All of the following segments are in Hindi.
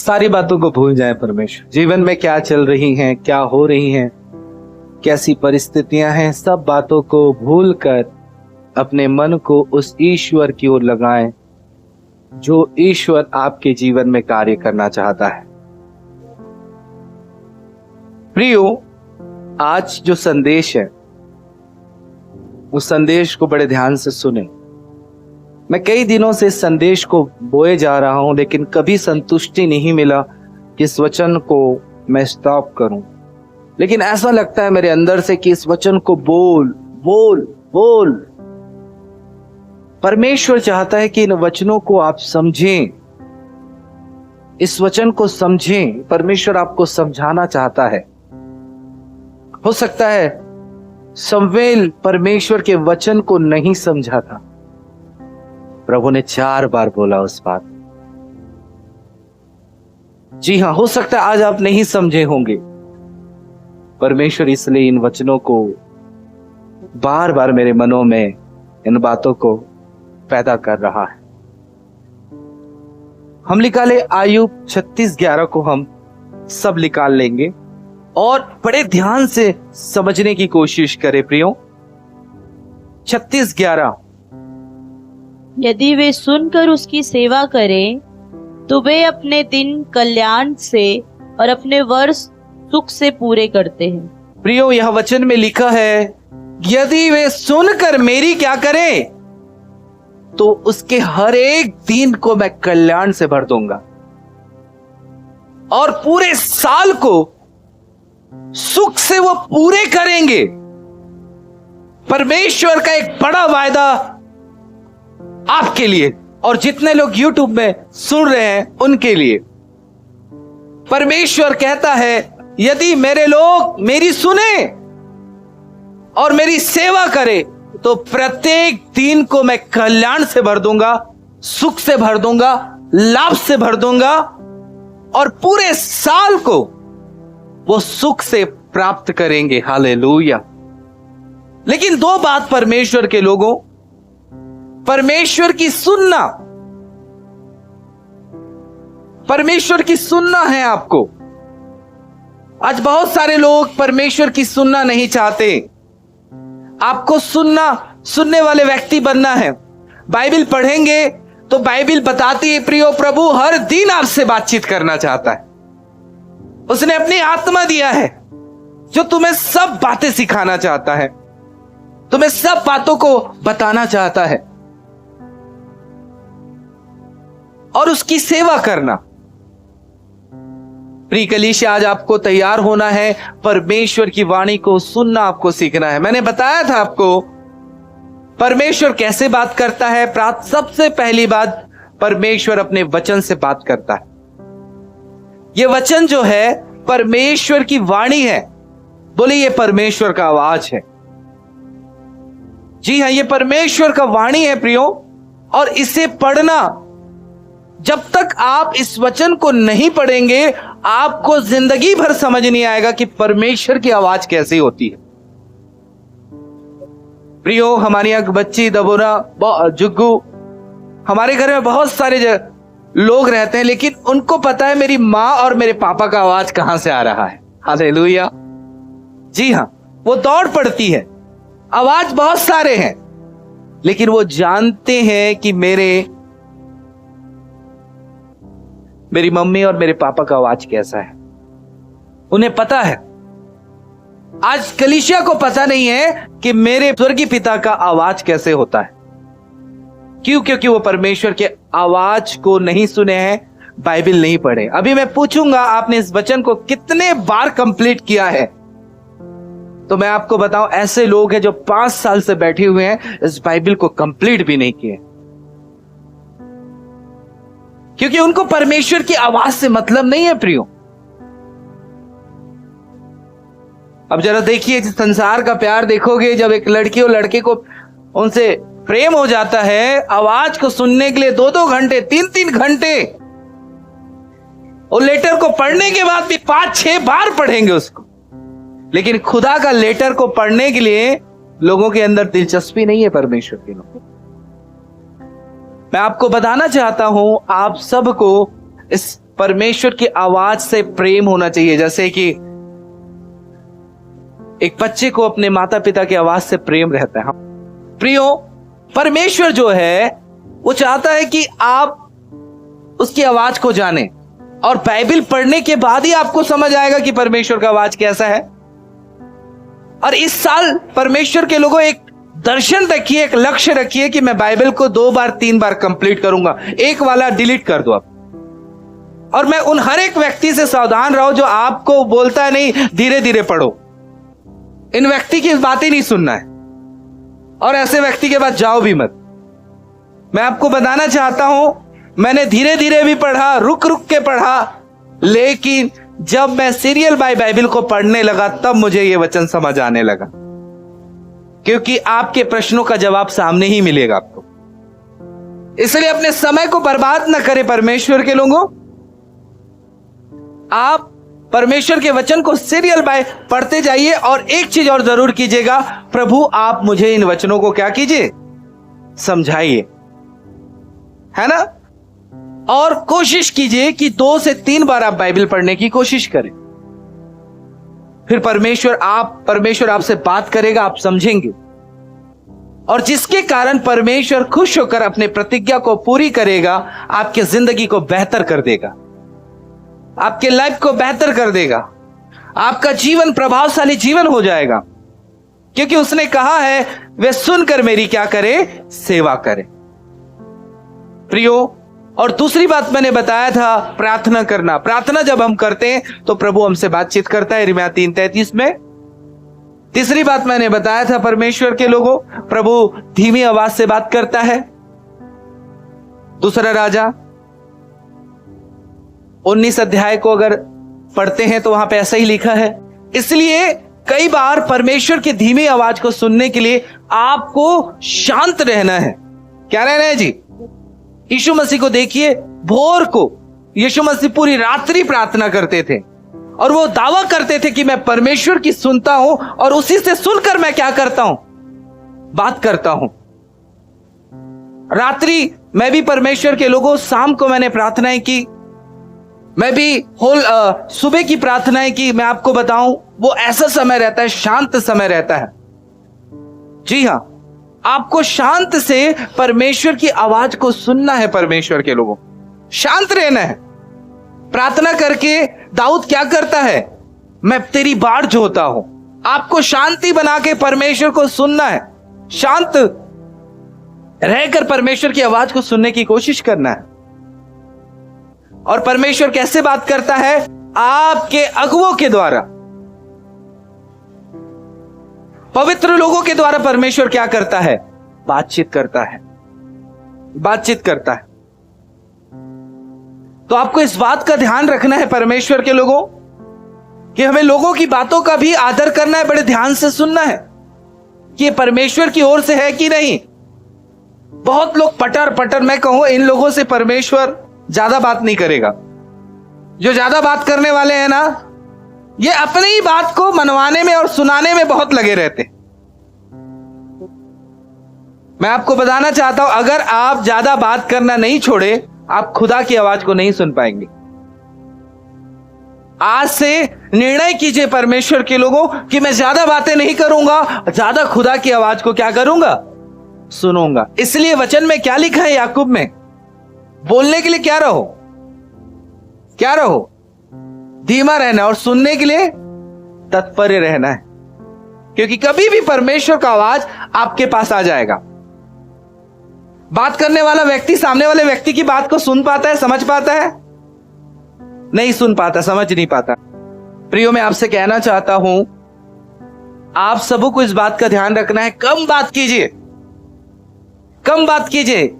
सारी बातों को भूल जाएं परमेश्वर। जीवन में क्या चल रही हैं, क्या हो रही हैं, कैसी परिस्थितियां हैं, सब बातों को भूलकर अपने मन को उस ईश्वर की ओर लगाएं जो ईश्वर आपके जीवन में कार्य करना चाहता है। प्रियो, आज जो संदेश है उस संदेश को बड़े ध्यान से सुने। मैं कई दिनों से इस संदेश को बोए जा रहा हूं, लेकिन कभी संतुष्टि नहीं मिला कि इस वचन को मैं स्टॉप करूं। लेकिन ऐसा लगता है मेरे अंदर से कि इस वचन को बोल बोल बोल। परमेश्वर चाहता है कि इन वचनों को आप समझें, इस वचन को समझें। परमेश्वर आपको समझाना चाहता है। हो सकता है शमूएल परमेश्वर के वचन को नहीं समझा था। प्रभु ने 4 बार बोला उस बात। जी हां, हो सकता है आज आप नहीं समझे होंगे। परमेश्वर इसलिए इन वचनों को बार बार मेरे मनों में इन बातों को पैदा कर रहा है। हम निकाले आयुब 36:11 को हम सब निकाल लेंगे और बड़े ध्यान से समझने की कोशिश करें प्रियो। 36:11, यदि वे सुनकर उसकी सेवा करें तो वे अपने दिन कल्याण से और अपने वर्ष सुख से पूरे करते हैं। प्रियो, यह वचन में लिखा है यदि वे सुनकर मेरी क्या करें तो उसके हर एक दिन को मैं कल्याण से भर दूंगा और पूरे साल को सुख से वो पूरे करेंगे। परमेश्वर का एक बड़ा वायदा आपके लिए और जितने लोग YouTube में सुन रहे हैं उनके लिए। परमेश्वर कहता है यदि मेरे लोग मेरी सुने और मेरी सेवा करें तो प्रत्येक दिन को मैं कल्याण से भर दूंगा, सुख से भर दूंगा, लाभ से भर दूंगा और पूरे साल को वो सुख से प्राप्त करेंगे। हालेलुया। लेकिन 2 बात परमेश्वर के लोगों, परमेश्वर की सुनना, परमेश्वर की सुनना है आपको। आज बहुत सारे लोग परमेश्वर की सुनना नहीं चाहते। आपको सुनने वाले व्यक्ति बनना है। बाइबल पढ़ेंगे तो बाइबल बताती है प्रियो, प्रभु हर दिन आपसे बातचीत करना चाहता है। उसने अपनी आत्मा दिया है जो तुम्हें सब बातें सिखाना चाहता है, तुम्हें सब बातों को बताना चाहता है और उसकी सेवा करना। प्रिय कलीसिया, आज आपको तैयार होना है, परमेश्वर की वाणी को सुनना आपको सीखना है। मैंने बताया था आपको परमेश्वर कैसे बात करता है। सबसे पहली बात, परमेश्वर अपने वचन से बात करता है। यह वचन जो है परमेश्वर की वाणी है। बोले ये परमेश्वर का आवाज है। जी हां, ये परमेश्वर का वाणी है प्रियो। और इसे पढ़ना, जब तक आप इस वचन को नहीं पढ़ेंगे आपको जिंदगी भर समझ नहीं आएगा कि परमेश्वर की आवाज कैसी होती है। प्रियो, हमारी एक बच्ची दबोरा, जुग्गू, हमारे घर में बहुत सारे लोग रहते हैं, लेकिन उनको पता है मेरी माँ और मेरे पापा का आवाज कहां से आ रहा है। हालेलुया। जी हां, वो दौड़ पड़ती है। आवाज बहुत सारे हैं, लेकिन वो जानते हैं कि मेरी मम्मी और मेरे पापा का आवाज कैसा है। उन्हें पता है। आज कलीसिया को पता नहीं है कि मेरे स्वर्गीय पिता का आवाज कैसे होता है। क्यों? क्योंकि वो परमेश्वर के आवाज को नहीं सुने हैं, बाइबल नहीं पढ़े। अभी मैं पूछूंगा आपने इस वचन को कितने बार कंप्लीट किया है, तो मैं आपको बताऊं ऐसे लोग हैं जो 5 साल से बैठे हुए हैं, इस बाइबल को कंप्लीट भी नहीं किए, क्योंकि उनको परमेश्वर की आवाज से मतलब नहीं है प्रियो। अब जरा देखिए, संसार का प्यार देखोगे, जब एक लड़की और लड़के को उनसे प्रेम हो जाता है, आवाज को सुनने के लिए 2-2 घंटे 3-3 घंटे, और लेटर को पढ़ने के बाद भी 5-6 बार पढ़ेंगे उसको। लेकिन खुदा का लेटर को पढ़ने के लिए लोगों के अंदर दिलचस्पी नहीं है। परमेश्वर के लोग, मैं आपको बताना चाहता हूं, आप सबको इस परमेश्वर की आवाज से प्रेम होना चाहिए। जैसे कि एक बच्चे को अपने माता पिता की आवाज से प्रेम रहता है। प्रियो, परमेश्वर जो है वो चाहता है कि आप उसकी आवाज को जाने, और बाइबल पढ़ने के बाद ही आपको समझ आएगा कि परमेश्वर का आवाज कैसा है। और इस साल परमेश्वर के लोगों एक दर्शन रखिए, एक लक्ष्य रखिए कि मैं बाइबल को 2 बार 3 बार कंप्लीट करूंगा। एक वाला डिलीट कर दो आप। और मैं उन हर एक व्यक्ति से सावधान रहो जो आपको बोलता है नहीं धीरे धीरे पढ़ो। इन व्यक्ति की बातें नहीं सुनना है, और ऐसे व्यक्ति के पास जाओ भी मत। मैं आपको बताना चाहता हूं, मैंने धीरे धीरे भी पढ़ा, रुक रुक के पढ़ा, लेकिन जब मैं सीरियल बाय बाइबल को पढ़ने लगा तब मुझे यह वचन समझ आने लगा, क्योंकि आपके प्रश्नों का जवाब सामने ही मिलेगा आपको। इसलिए अपने समय को बर्बाद ना करें परमेश्वर के लोगों। आप परमेश्वर के वचन को सीरियल बाय पढ़ते जाइए, और एक चीज और जरूर कीजिएगा, प्रभु आप मुझे इन वचनों को क्या कीजिए, समझाइए, है ना। और कोशिश कीजिए कि 2 से 3 बार आप बाइबल पढ़ने की कोशिश करें। फिर परमेश्वर आपसे बात करेगा, आप समझेंगे, और जिसके कारण परमेश्वर खुश होकर अपने प्रतिज्ञा को पूरी करेगा, आपकी जिंदगी को बेहतर कर देगा, आपके लाइफ को बेहतर कर देगा, आपका जीवन प्रभावशाली जीवन हो जाएगा, क्योंकि उसने कहा है वे सुनकर मेरी क्या करे, सेवा करे। प्रियो, और दूसरी बात मैंने बताया था, प्रार्थना करना। प्रार्थना जब हम करते हैं तो प्रभु हमसे बातचीत करता है, यिर्मयाह 3:33 में। तीसरी बात मैंने बताया था, परमेश्वर के लोगों, प्रभु धीमी आवाज से बात करता है। दूसरा राजा 19 अध्याय को अगर पढ़ते हैं तो वहां पे ऐसा ही लिखा है। इसलिए कई बार परमेश्वर की धीमी आवाज को सुनने के लिए आपको शांत रहना है। क्या रहना है जी? यीशु मसीह को देखिए, भोर को यीशु मसीह पूरी रात्रि प्रार्थना करते थे, और वो दावा करते थे कि मैं परमेश्वर की सुनता हूं, और उसी से सुनकर मैं क्या करता हूं, बात करता हूं। रात्रि मैं भी परमेश्वर के लोगों, शाम को मैंने प्रार्थनाएं की, मैं भी सुबह की प्रार्थनाएं की। मैं आपको बताऊं, वो ऐसा समय रहता है, शांत समय रहता है। जी हां, आपको शांत से परमेश्वर की आवाज को सुनना है। परमेश्वर के लोगों, शांत रहना है। प्रार्थना करके दाऊद क्या करता है, मैं तेरी बाट जोता हूं। आपको शांति बना के परमेश्वर को सुनना है, शांत रहकर परमेश्वर की आवाज को सुनने की कोशिश करना है। और परमेश्वर कैसे बात करता है? आपके अगुवों के द्वारा, पवित्र लोगों के द्वारा परमेश्वर क्या करता है? बातचीत करता है, बातचीत करता है। तो आपको इस बात का ध्यान रखना है परमेश्वर के लोगों, कि हमें लोगों की बातों का भी आदर करना है, बड़े ध्यान से सुनना है कि ये परमेश्वर की ओर से है कि नहीं। बहुत लोग पटर पटर, मैं कहूं इन लोगों से परमेश्वर ज्यादा बात नहीं करेगा। जो ज्यादा बात करने वाले हैं ना, ये अपनी ही बात को मनवाने में और सुनाने में बहुत लगे रहते। मैं आपको बताना चाहता हूं, अगर आप ज्यादा बात करना नहीं छोड़े, आप खुदा की आवाज को नहीं सुन पाएंगे। आज से निर्णय कीजिए परमेश्वर के लोगों कि मैं ज्यादा बातें नहीं करूंगा, ज्यादा खुदा की आवाज को क्या करूंगा? सुनूंगा। इसलिए वचन में क्या लिखा है याकूब में? बोलने के लिए क्या रहो, क्या रहो? धीमा रहना, और सुनने के लिए तत्पर रहना है, क्योंकि कभी भी परमेश्वर का आवाज आपके पास आ जाएगा। बात करने वाला व्यक्ति सामने वाले व्यक्ति की बात को सुन पाता है, समझ पाता है? नहीं सुन पाता, समझ नहीं पाता। प्रियो, मैं आपसे कहना चाहता हूं, आप सबको को इस बात का ध्यान रखना है, कम बात कीजिए, कम बात कीजिए।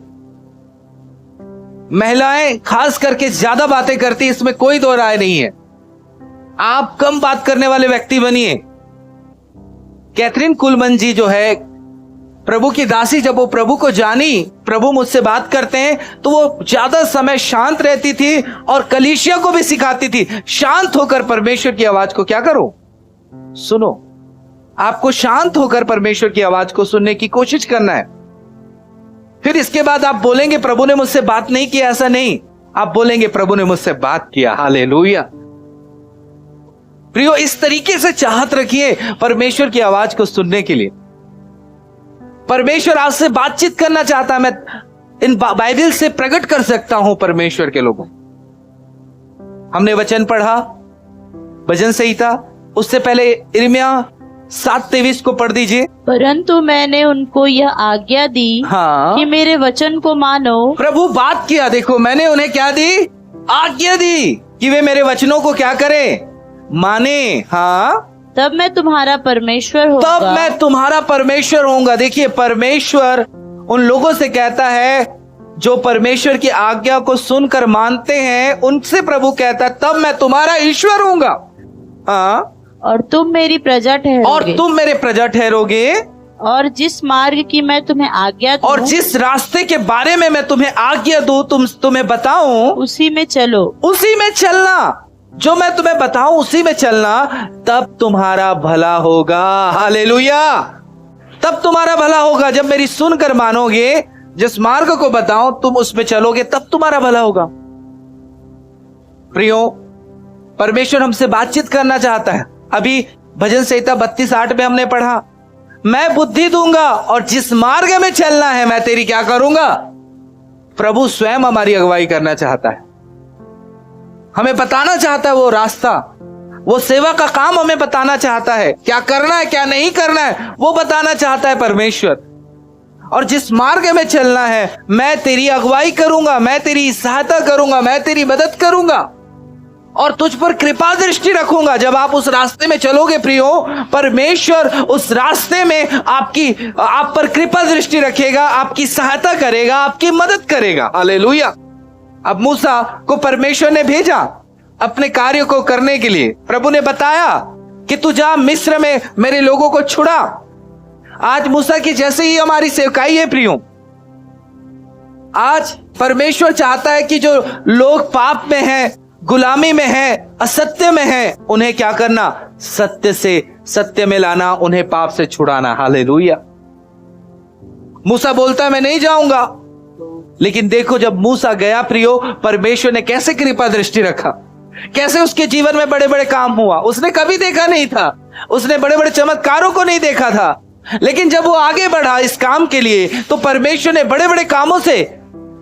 महिलाएं खास करके ज्यादा बातें करती, इसमें कोई दो राय नहीं है। आप कम बात करने वाले व्यक्ति बनिए। कैथरीन कुलमन जी जो है, प्रभु की दासी, जब वो प्रभु को जानी, प्रभु मुझसे बात करते हैं, तो वो ज्यादा समय शांत रहती थी और कलीसिया को भी सिखाती थी, शांत होकर परमेश्वर की आवाज को क्या करो? सुनो। आपको शांत होकर परमेश्वर की आवाज को सुनने की कोशिश करना है। फिर इसके बाद आप बोलेंगे प्रभु ने मुझसे बात नहीं की, ऐसा नहीं। आप बोलेंगे प्रभु ने मुझसे बात किया। हालेलुया। प्रियो, इस तरीके से चाहत रखिए परमेश्वर की आवाज को सुनने के लिए। परमेश्वर आपसे बातचीत करना चाहता है। मैं इन बाइबल से प्रकट कर सकता हूं परमेश्वर के लोगों। हमने वचन पढ़ा, भजन संहिता, उससे पहले यिर्मयाह 7:23 को पढ़ दीजिए। परंतु मैंने उनको यह आज्ञा दी हाँ, कि मेरे वचन को मानो। प्रभु बात किया। देखो, मैंने उन्हें क्या दी? आज्ञा दी कि वे मेरे वचनों को क्या करें? माने। हाँ, तब मैं तुम्हारा परमेश्वर होगा। तब मैं तुम्हारा परमेश्वर होऊंगा। देखिए, परमेश्वर उन लोगों से कहता है जो परमेश्वर की आज्ञा को सुनकर मानते हैं, उनसे प्रभु कहता है तब मैं तुम्हारा ईश्वर होऊंगा। हाँ, और तुम मेरी प्रजा और ठहरोगे। तुम मेरे प्रजा ठहरोगे। और जिस मार्ग की मैं तुम्हें आज्ञा दूं, और जिस रास्ते के बारे में मैं तुम्हें आज्ञा दूं, तुम्हें बताऊं, उसी में चलो। उसी में चलना। जो मैं तुम्हें बताऊं उसी में चलना, तब तुम्हारा भला होगा। हालेलुया। तब तुम्हारा भला होगा। जब मेरी सुनकर मानोगे, जिस मार्ग को बताऊं तुम उसमें चलोगे, तब तुम्हारा भला होगा। प्रियो, परमेश्वर हमसे बातचीत करना चाहता है। अभी भजन संहिता 32:8 में हमने पढ़ा, मैं बुद्धि दूंगा और जिस मार्ग में चलना है मैं तेरी क्या करूंगा। प्रभु स्वयं हमारी अगुवाई करना चाहता है, हमें बताना चाहता है वो रास्ता, वो सेवा का काम हमें बताना चाहता है। क्या करना है, क्या नहीं करना है, वो बताना चाहता है परमेश्वर। और जिस मार्ग में चलना है मैं तेरी अगुवाई करूंगा, मैं तेरी सहायता करूंगा, मैं तेरी मदद करूंगा और तुझ पर कृपा दृष्टि रखूंगा। जब आप उस रास्ते में चलोगे प्रियो, परमेश्वर उस रास्ते में आप पर कृपा दृष्टि रखेगा, आपकी सहायता करेगा, आपकी मदद करेगा। हालेलुया। अब मूसा को परमेश्वर ने भेजा अपने कार्य को करने के लिए। प्रभु ने बताया कि तू जा मिस्र में मेरे लोगों को छुड़ा। आज मूसा की जैसे ही हमारी सेवकाई है प्रियो। आज परमेश्वर चाहता है कि जो लोग पाप में हैं, गुलामी में हैं, असत्य में हैं, उन्हें क्या करना? सत्य से सत्य में लाना, उन्हें पाप से छुड़ाना। हालेलुया। मूसा बोलता है मैं नहीं जाऊंगा, लेकिन देखो जब मूसा गया प्रियो, परमेश्वर ने कैसे कृपा दृष्टि रखा, कैसे उसके जीवन में बड़े बड़े काम हुआ। उसने कभी देखा नहीं था, उसने बड़े बड़े चमत्कारों को नहीं देखा था, लेकिन जब वो आगे बढ़ा इस काम के लिए, तो परमेश्वर ने बड़े बड़े कामों से,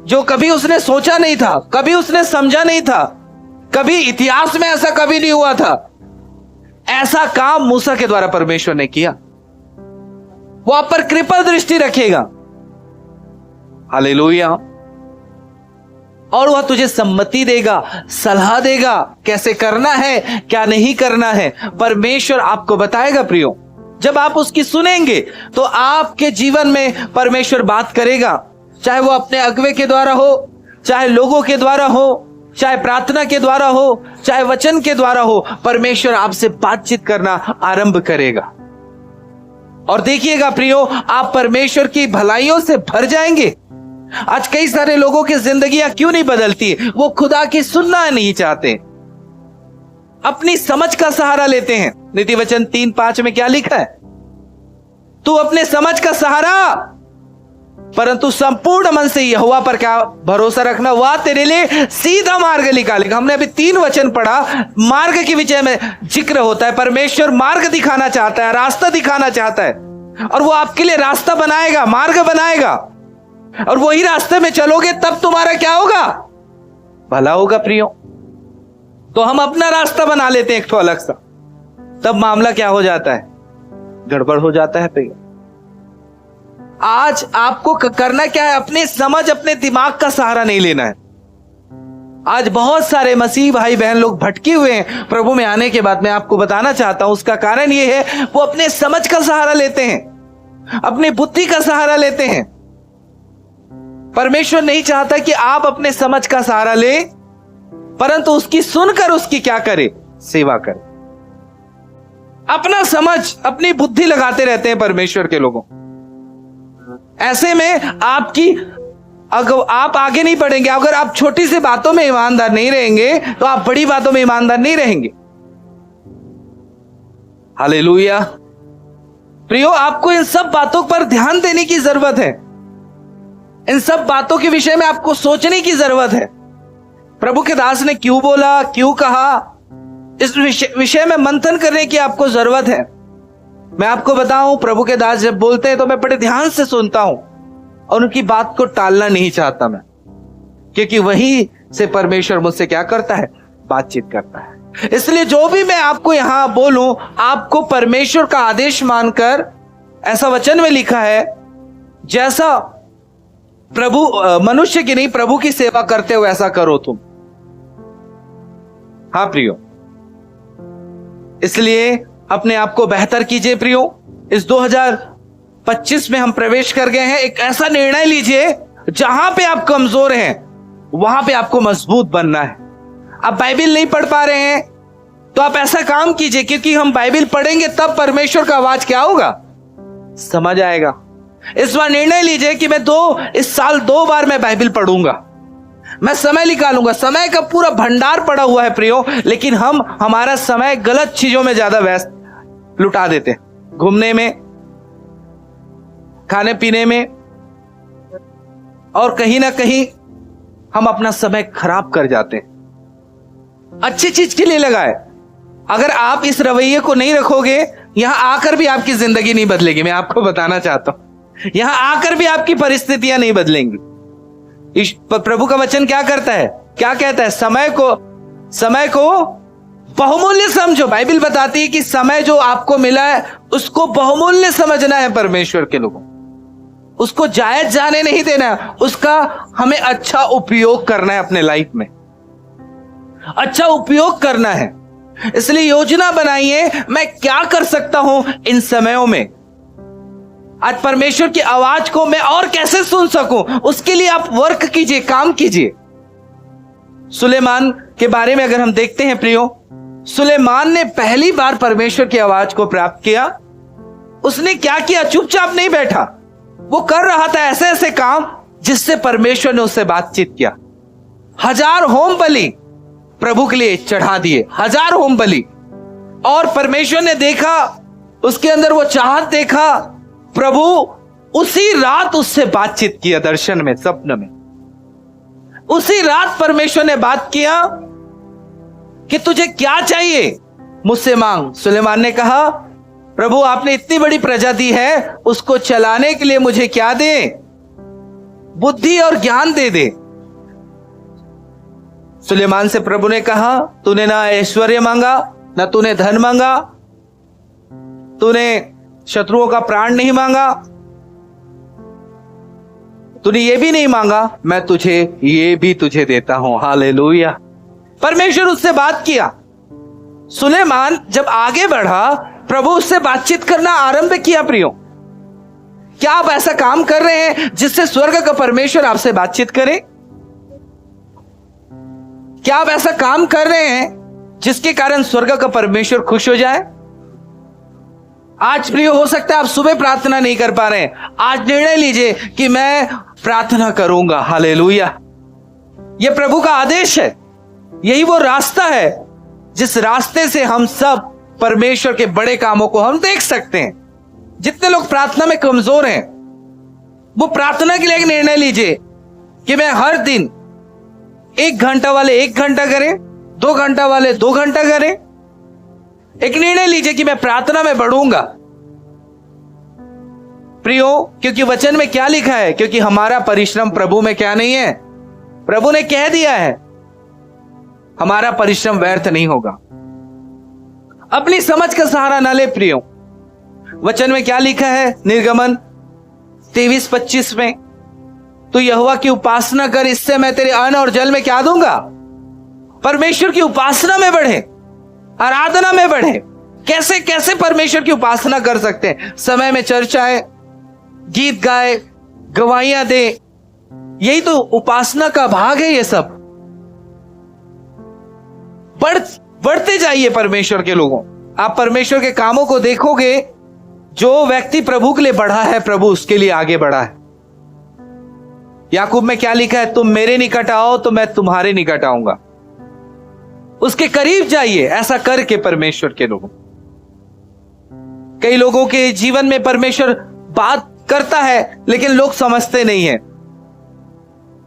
जो कभी उसने सोचा नहीं था, कभी उसने समझा नहीं था, कभी इतिहास में ऐसा कभी नहीं हुआ था, ऐसा काम मूसा के द्वारा परमेश्वर ने किया। वो आप पर कृपा दृष्टि रखेगा। हालेलुया। और वह तुझे सम्मति देगा, सलाह देगा, कैसे करना है, क्या नहीं करना है, परमेश्वर आपको बताएगा प्रियो। जब आप उसकी सुनेंगे तो आपके जीवन में परमेश्वर बात करेगा, चाहे वो अपने अगुवे के द्वारा हो, चाहे लोगों के द्वारा हो, चाहे प्रार्थना के द्वारा हो, चाहे वचन के द्वारा हो, परमेश्वर आपसे बातचीत करना आरंभ करेगा। और देखिएगा प्रियो, आप परमेश्वर की भलाइयों से भर जाएंगे। आज कई सारे लोगों की जिंदगियां क्यों नहीं बदलती? वो खुदा की सुनना नहीं चाहते, अपनी समझ का सहारा लेते हैं। नीति वचन 3:5 में क्या लिखा है? तू अपने समझ का सहारा, परंतु संपूर्ण मन से यहोवा पर क्या भरोसा रखना, वह तेरे लिए सीधा मार्ग निकालेगा। हमने अभी 3 वचन पढ़ा, मार्ग के विषय में जिक्र होता है। परमेश्वर मार्ग दिखाना चाहता है, रास्ता दिखाना चाहता है, और वो आपके लिए रास्ता बनाएगा, मार्ग बनाएगा, और वही रास्ते में चलोगे तब तुम्हारा क्या होगा? भला होगा प्रियो। तो हम अपना रास्ता बना लेते हैं एक तो अलग सा, तब मामला क्या हो जाता है? गड़बड़ हो जाता है प्रियो। आज आपको करना क्या है? अपनी समझ, अपने दिमाग का सहारा नहीं लेना है। आज बहुत सारे मसीह भाई बहन लोग भटके हुए हैं प्रभु में आने के बाद। मैं आपको बताना चाहता हूं उसका कारण यह है, वो अपने समझ का सहारा लेते हैं, अपनी बुद्धि का सहारा लेते हैं। परमेश्वर नहीं चाहता कि आप अपने समझ का सहारा ले, परंतु उसकी सुनकर उसकी क्या करे? सेवा करे। अपना समझ, अपनी बुद्धि लगाते रहते हैं परमेश्वर के लोगों। ऐसे में आप आगे नहीं बढ़ेंगे। अगर आप छोटी सी बातों में ईमानदार नहीं रहेंगे तो आप बड़ी बातों में ईमानदार नहीं रहेंगे। हालेलुया। प्रियो, आपको इन सब बातों पर ध्यान देने की जरूरत है। इन सब बातों के विषय में आपको सोचने की जरूरत है प्रभु के दास ने क्यों बोला, क्यों कहा, इस विषय में मंथन करने की आपको जरूरत है। मैं आपको बताऊं, प्रभु के दास जब बोलते हैं तो मैं बड़े ध्यान से सुनता हूं और उनकी बात को टालना नहीं चाहता मैं, क्योंकि वही से परमेश्वर मुझसे क्या करता है, बातचीत करता है। इसलिए जो भी मैं आपको यहां बोलूं, आपको परमेश्वर का आदेश मानकर, ऐसा वचन में लिखा है, जैसा प्रभु मनुष्य की नहीं प्रभु की सेवा करते हो ऐसा करो तुम। हाँ प्रियो, इसलिए अपने आप को बेहतर कीजिए प्रियो। इस 2025 में हम प्रवेश कर गए हैं। एक ऐसा निर्णय लीजिए जहां पे आप कमजोर हैं वहां पे आपको मजबूत बनना है। आप बाइबल नहीं पढ़ पा रहे हैं तो आप ऐसा काम कीजिए, क्योंकि हम बाइबल पढ़ेंगे तब परमेश्वर का आवाज क्या होगा, समझ आएगा। इस बार निर्णय लीजिए कि मैं इस साल 2 बार मैं बाइबल पढ़ूंगा, मैं समय निकालूंगा। समय का पूरा भंडार पड़ा हुआ है प्रियो, लेकिन हम हमारा समय गलत चीजों में ज्यादा व्यस्त लुटा देते हैं, घूमने में, खाने पीने में, और कहीं ना कहीं हम अपना समय खराब कर जाते हैं। अच्छी चीज के लिए लगाए। अगर आप इस रवैये को नहीं रखोगे, यहां आकर भी आपकी जिंदगी नहीं बदलेगी। मैं आपको बताना चाहता हूं, यहां आकर भी आपकी परिस्थितियां नहीं बदलेंगी। प्रभु का वचन क्या करता है, क्या कहता है, समय को बहुमूल्य समझो। बाइबल बताती है कि समय जो आपको मिला है उसको बहुमूल्य समझना है। परमेश्वर के लोगों, उसको जायज जाने नहीं देना, उसका हमें अच्छा उपयोग करना है, अपने लाइफ में अच्छा उपयोग करना है। इसलिए योजना बनाइए, मैं क्या कर सकता हूं इन समयों में, आज परमेश्वर की आवाज को मैं और कैसे सुन सकूं, उसके लिए आप वर्क कीजिए, काम कीजिए। सुलेमान के बारे में अगर हम देखते हैं प्रियो, सुलेमान ने पहली बार परमेश्वर की आवाज को प्राप्त किया। उसने क्या किया, चुपचाप नहीं बैठा, वो कर रहा था ऐसे ऐसे काम जिससे परमेश्वर ने उससे बातचीत किया। 1000 होम बलि प्रभु के लिए चढ़ा दिए, 1000 होम बलि, और परमेश्वर ने देखा, उसके अंदर वो चाहत देखा। प्रभु उसी रात उससे बातचीत किया, दर्शन में, स्वप्न में। उसी रात परमेश्वर ने बात किया कि तुझे क्या चाहिए, मुझसे मांग। सुलेमान ने कहा, प्रभु आपने इतनी बड़ी प्रजा दी है, उसको चलाने के लिए मुझे क्या दे, बुद्धि और ज्ञान दे दे। सुलेमान से प्रभु ने कहा, तूने ना ऐश्वर्य मांगा, ना तूने धन मांगा, तूने शत्रुओं का प्राण नहीं मांगा, तूने ये भी नहीं मांगा, मैं तुझे ये भी तुझे देता हूं। हालेलुया। परमेश्वर उससे बात किया। सुलेमान जब आगे बढ़ा, प्रभु उससे बातचीत करना आरंभ किया। प्रियो, क्या आप ऐसा काम कर रहे हैं जिससे स्वर्ग का परमेश्वर आपसे बातचीत करे? क्या आप ऐसा काम कर रहे हैं जिसके कारण स्वर्ग का परमेश्वर खुश हो जाए? आज प्रियो, हो सकता है आप सुबह प्रार्थना नहीं कर पा रहे हैं, आज निर्णय लीजिए कि मैं प्रार्थना करूंगा। हालेलुया। यह प्रभु का आदेश है, यही वो रास्ता है जिस रास्ते से हम सब परमेश्वर के बड़े कामों को हम देख सकते हैं। जितने लोग प्रार्थना में कमजोर हैं, वो प्रार्थना के लिए एक निर्णय लीजिए कि मैं हर दिन 1 घंटा वाले 1 घंटा करें, 2 घंटा वाले 2 घंटा करें। एक निर्णय लीजिए कि मैं प्रार्थना में बढ़ूंगा। प्रियो, क्योंकि वचन में क्या लिखा है, क्योंकि हमारा परिश्रम प्रभु में क्या नहीं है, प्रभु ने कह दिया है, हमारा परिश्रम व्यर्थ नहीं होगा। अपनी समझ का सहारा ना ले प्रियो। वचन में क्या लिखा है, निर्गमन 23-25 में, तू यहोवा की उपासना कर, इससे मैं तेरे अन्न और जल में क्या दूंगा, परमेश्वर की उपासना में बढ़े, आराधना में बढ़े। कैसे कैसे परमेश्वर की उपासना कर सकते हैं? समय में चर्चाएं, गीत गाए, गवाहियां दे, यही तो उपासना का भाग है। ये सब बढ़ते जाइए परमेश्वर के लोगों। आप परमेश्वर के कामों को देखोगे, जो व्यक्ति प्रभु के लिए बढ़ा है, प्रभु उसके लिए आगे बढ़ा है। याकूब में क्या लिखा है, तुम मेरे निकट आओ तो मैं तुम्हारे निकट आऊंगा। उसके करीब जाइए, ऐसा करके परमेश्वर के लोगों। कई लोगों के जीवन में परमेश्वर बात करता है लेकिन लोग समझते नहीं है।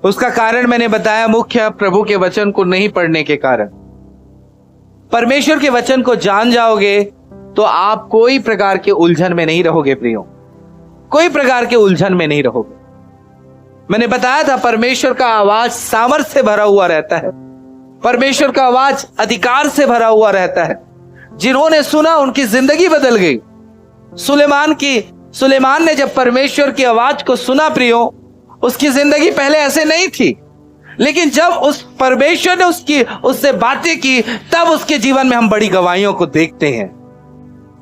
उसका कारण मैंने बताया, मुख्य प्रभु के वचन को नहीं पढ़ने के कारण। परमेश्वर के वचन को जान जाओगे तो आप कोई प्रकार के उलझन में नहीं रहोगे प्रियो, कोई प्रकार के उलझन में नहीं रहोगे। मैंने बताया था परमेश्वर का आवाज सामर्थ से भरा हुआ रहता है, परमेश्वर का आवाज अधिकार से भरा हुआ रहता है। जिन्होंने सुना उनकी जिंदगी बदल गई। सुलेमान ने जब परमेश्वर की आवाज को सुना प्रियो, उसकी जिंदगी पहले ऐसे नहीं थी, लेकिन जब उस परमेश्वर ने उससे बातें की, तब उसके जीवन में हम बड़ी गवाहियों को देखते हैं।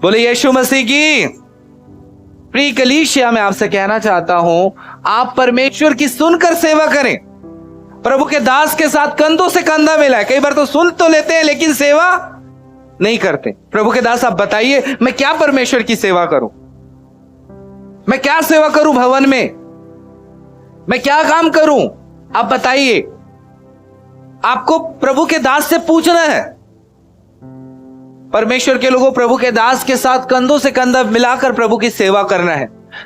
बोले यीशु मसीह की। प्रिय कलीसिया, मैं आपसे कहना चाहता हूं, आप परमेश्वर की सुनकर सेवा करें। प्रभु के दास के साथ कंधों से कंधा मिलाए। कई बार तो सुन तो लेते हैं लेकिन सेवा नहीं करते। प्रभु के दास, आप बताइए मैं क्या परमेश्वर की सेवा करूं, मैं क्या सेवा करूं भवन में, मैं क्या काम करूं, आप बताइए। आपको प्रभु के दास से पूछना है। परमेश्वर के लोगों, प्रभु के दास के साथ कंधों से कंधा मिलाकर प्रभु की सेवा करना है,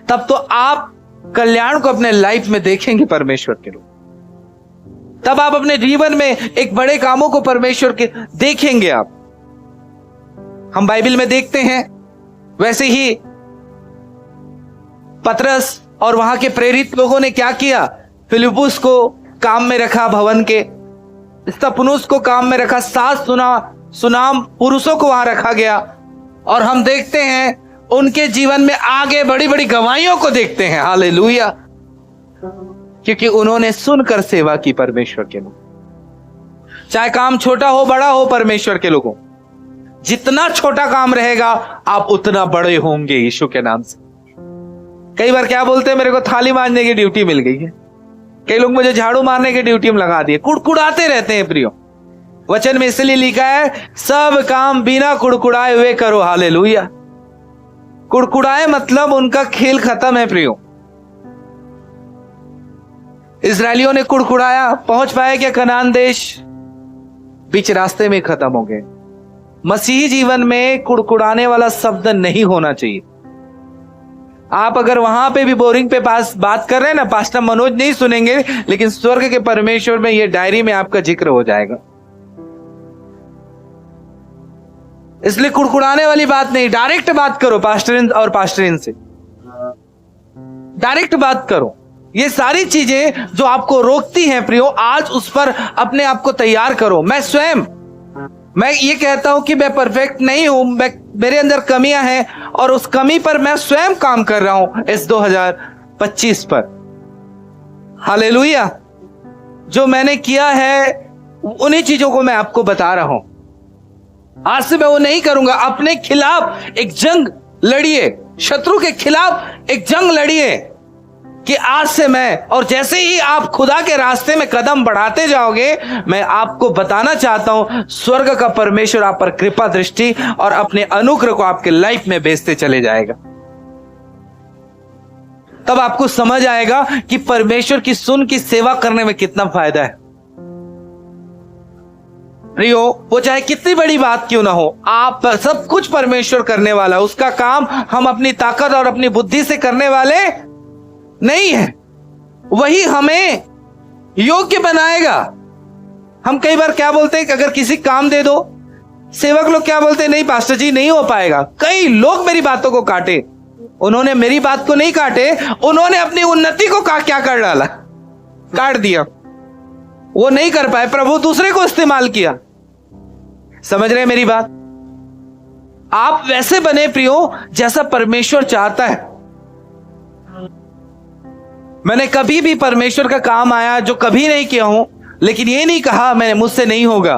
तब तो आप कल्याण को अपने लाइफ में देखेंगे परमेश्वर के लोग। तब आप अपने जीवन में एक बड़े कामों को परमेश्वर के देखेंगे। आप हम बाइबल में देखते हैं, वैसे ही पतरस और वहां के प्रेरित लोगों ने क्या किया, फिलिप्पुस को काम में रखा, भवन के स्तिफनुस को काम में रखा, 7 सुनाम पुरुषों को वहां रखा गया। और हम देखते हैं उनके जीवन में आगे बड़ी बड़ी गवाहियों को देखते हैं। हालेलुया, क्योंकि उन्होंने सुनकर सेवा की परमेश्वर के लोग। चाहे काम छोटा हो बड़ा हो, परमेश्वर के लोगों, जितना छोटा काम रहेगा आप उतना बड़े होंगे यीशु के नाम से। कई बार क्या बोलते हैं, मेरे को थाली मांजने की ड्यूटी मिल गई है, कई लोग मुझे झाड़ू मारने की ड्यूटी में लगा दिए, कुड़कुड़ाते रहते हैं प्रियो। वचन में इसलिए लिखा है, सब काम बिना कुड़कुड़ाए हुए करो। हालेलुया। कुड़कुड़ाए मतलब उनका खेल खत्म है प्रियो। इजरायलियों ने कुड़कुड़ाया, पहुंच पाए क्या कनान देश? बीच रास्ते में खत्म हो गए। मसीही जीवन में कुड़कुड़ाने वाला शब्द नहीं होना चाहिए। आप अगर वहां पे भी बोरिंग पे पास बात कर रहे हैं ना, पास्टर मनोज नहीं सुनेंगे, लेकिन स्वर्ग के परमेश्वर में ये डायरी में आपका जिक्र हो जाएगा। इसलिए कुड़कुड़ाने वाली बात नहीं, डायरेक्ट बात करो पास्टर और पास्टरिन से, डायरेक्ट बात करो। ये सारी चीजें जो आपको रोकती हैं प्रियो, आज उस पर अपने आप को तैयार करो। मैं ये कहता हूं कि मैं परफेक्ट नहीं हूं, मेरे अंदर कमियां हैं और उस कमी पर मैं स्वयं काम कर रहा हूं इस 2025 पर। हालेलुया। जो मैंने किया है उन्हीं चीजों को मैं आपको बता रहा हूं। आज से मैं वो नहीं करूंगा। अपने खिलाफ एक जंग लड़िए, शत्रु के खिलाफ एक जंग लड़िए कि आज से मैं, और जैसे ही आप खुदा के रास्ते में कदम बढ़ाते जाओगे, मैं आपको बताना चाहता हूं, स्वर्ग का परमेश्वर आप पर कृपा दृष्टि और अपने अनुग्रह को आपके लाइफ में भेजते चले जाएगा। तब आपको समझ आएगा कि परमेश्वर की सुन की सेवा करने में कितना फायदा है। प्रियो, वो चाहे कितनी बड़ी बात क्यों ना हो, आप सब कुछ परमेश्वर करने वाला, उसका काम हम अपनी ताकत और अपनी बुद्धि से करने वाले नहीं है। वही हमें योग्य बनाएगा। हम कई बार क्या बोलते हैं कि अगर किसी काम दे दो, सेवक लोग क्या बोलते हैं, नहीं पास्टर जी नहीं हो पाएगा। कई लोग मेरी बातों को काटे, उन्होंने मेरी बात को नहीं काटे, उन्होंने अपनी उन्नति को क्या कर डाला, काट दिया। वो नहीं कर पाए, प्रभु दूसरे को इस्तेमाल किया। समझ रहे मेरी बात? आप वैसे बने प्रियो जैसा परमेश्वर चाहता है। मैंने कभी भी परमेश्वर का काम आया जो कभी नहीं किया हूं, लेकिन ये नहीं कहा मैंने मुझसे नहीं होगा।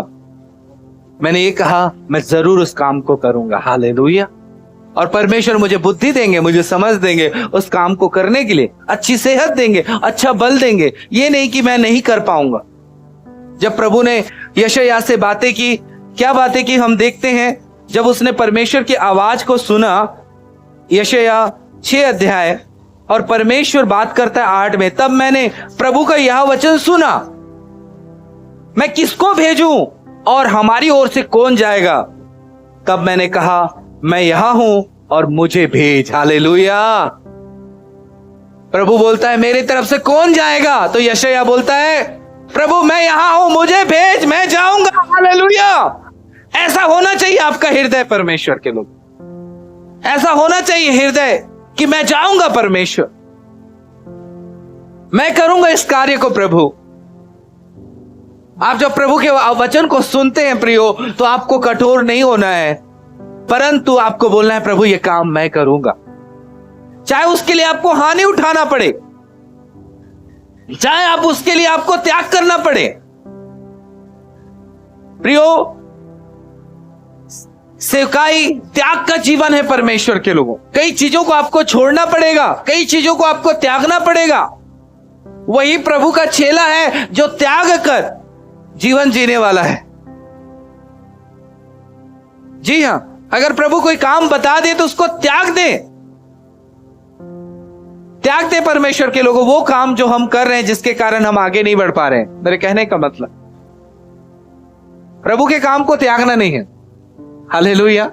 मैंने ये कहा मैं जरूर उस काम को करूंगा। हालेलुया। और परमेश्वर मुझे बुद्धि देंगे, मुझे समझ देंगे उस काम को करने के लिए, अच्छी सेहत देंगे, अच्छा बल देंगे। ये नहीं कि मैं नहीं कर पाऊंगा। जब प्रभु ने यशायाह से बातें की, क्या बातें की हम देखते हैं। जब उसने परमेश्वर की आवाज को सुना, यशायाह 6 अध्याय, और परमेश्वर बात करता है 8 में, तब मैंने प्रभु का यह वचन सुना, मैं किसको भेजूं और हमारी ओर से कौन जाएगा? तब मैंने कहा मैं यहां हूं और मुझे भेज। हालेलुया। प्रभु बोलता है मेरी तरफ से कौन जाएगा? तो यशायाह बोलता है प्रभु मैं यहां हूं, मुझे भेज, मैं जाऊंगा। हालेलुया। ऐसा होना चाहिए आपका हृदय परमेश्वर के लोग, ऐसा होना चाहिए हृदय कि मैं जाऊंगा परमेश्वर, मैं करूंगा इस कार्य को। प्रभु आप जब प्रभु के वचन को सुनते हैं प्रियो, तो आपको कठोर नहीं होना है, परंतु आपको बोलना है प्रभु ये काम मैं करूंगा, चाहे उसके लिए आपको हानि उठाना पड़े, चाहे आप उसके लिए आपको त्याग करना पड़े। प्रियो सेवकाई त्याग का जीवन है परमेश्वर के लोगों। कई चीजों को आपको छोड़ना पड़ेगा, कई चीजों को आपको त्यागना पड़ेगा। वही प्रभु का चेला है जो त्याग कर जीवन जीने वाला है। जी हां, अगर प्रभु कोई काम बता दे तो उसको त्याग दे, त्याग दे परमेश्वर के लोगों वो काम जो हम कर रहे हैं जिसके कारण हम आगे नहीं बढ़ पा रहे हैं। मेरे कहने का मतलब प्रभु के काम को त्यागना नहीं है। हालेलुया।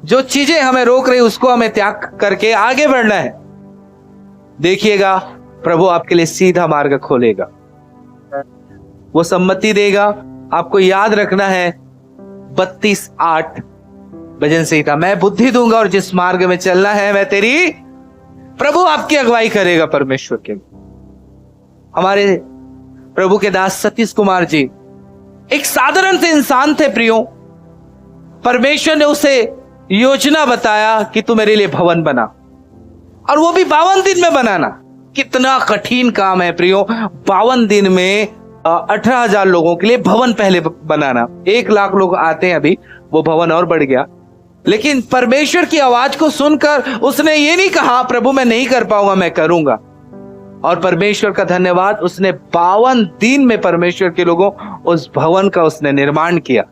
जो चीजें हमें रोक रही उसको हमें त्याग करके आगे बढ़ना है। देखिएगा प्रभु आपके लिए सीधा मार्ग खोलेगा, वो सम्मति देगा। आपको याद रखना है 32:8 भजन संहिता, मैं बुद्धि दूंगा और जिस मार्ग में चलना है मैं तेरी, प्रभु आपकी अगुवाई करेगा परमेश्वर के। हमारे प्रभु के दास सतीश कुमार जी एक साधारण से इंसान थे प्रियो। परमेश्वर ने उसे योजना बताया कि तू मेरे लिए भवन बना, और वो भी 52 दिन में बनाना। कितना कठिन काम है प्रियो, 52 दिन में 18,000 लोगों के लिए भवन पहले बनाना। 1 लाख लोग आते हैं अभी, वो भवन और बढ़ गया। लेकिन परमेश्वर की आवाज को सुनकर उसने ये नहीं कहा प्रभु मैं नहीं कर पाऊंगा, मैं करूंगा। और परमेश्वर का धन्यवाद, उसने 52 दिन में परमेश्वर के लोगों उस भवन का उसने निर्माण किया।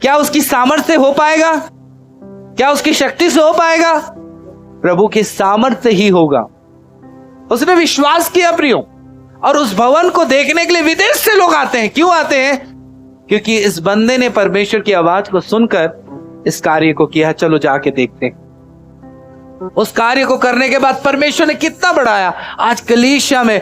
क्या उसकी सामर्थ्य से हो पाएगा? क्या उसकी शक्ति से हो पाएगा? प्रभु की सामर्थ्य ही होगा। उसने विश्वास किया प्रियो, और उस भवन को देखने के लिए विदेश से लोग आते हैं। क्यों आते हैं? क्योंकि इस बंदे ने परमेश्वर की आवाज को सुनकर इस कार्य को किया। चलो जाके देखते हैं। उस कार्य को करने के बाद परमेश्वर ने कितना बढ़ाया। आज कलीसिया में